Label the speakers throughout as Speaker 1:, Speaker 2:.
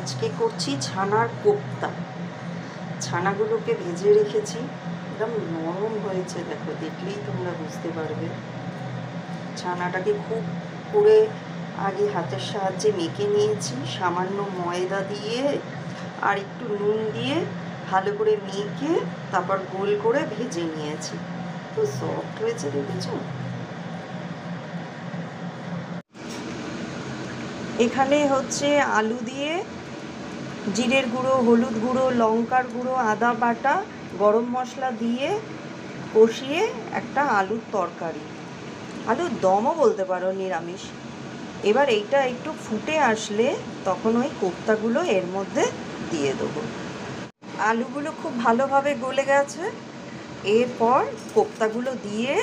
Speaker 1: আজকে করছি ছানার কোপ্তা। ছানাগুলোকে ভেজে রেখেছি, একদম নরম হয়েছে, দেখো, দেখলেই তোমরা বুঝতে পারবে। ছানাটাকে খুব করে আগে হাতের সাহায্যে মেখে নিয়েছি, সামান্য ময়দা দিয়ে আর একটু নুন দিয়ে ভালো করে মেখে তারপর গোল করে ভেজে নিয়েছি। তো সফট হয়েছে, দেখেছো? এখানে হচ্ছে আলু দিয়ে জিরের গুঁড়ো, হলুদ গুঁড়ো, লঙ্কার গুঁড়ো, আদা বাটা, গরম মশলা দিয়ে কষিয়ে একটা আলুর তরকারি, আলুর দমও বলতে পারো, নিরামিষ। এবার এইটা একটু ফুটে আসলে তখন ওই কোপ্তাগুলো এর মধ্যে দিয়ে দেবো। আলুগুলো খুব ভালোভাবে গলে গেছে, এরপর কোপ্তাগুলো দিয়ে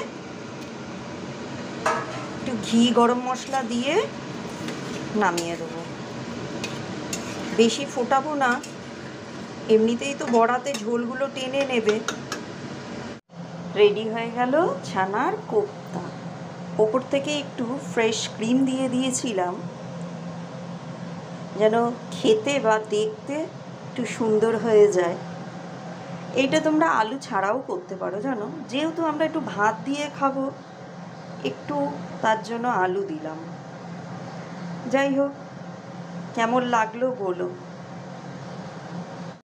Speaker 1: একটু ঘি, গরম মশলা দিয়ে নামিয়ে দেবো। বেশি ফোটাবো না, এমনিতেই তো বড়াতে ঝোলগুলো টেনে নেবে। রেডি হয়ে গেল ছানার কোপ্তা। ওপর থেকে একটু ফ্রেশ ক্রিম দিয়ে দিয়েছিলাম যেন খেতে বা দেখতে একটু সুন্দর হয়ে যায়। এইটা তোমরা আলু ছাড়াও করতে পারো, জানো, যেহেতু আমরা একটু ভাত দিয়ে খাবো, একটু তার জন্য আলু দিলাম। যাই হোক, কেমন লাগলো বলো।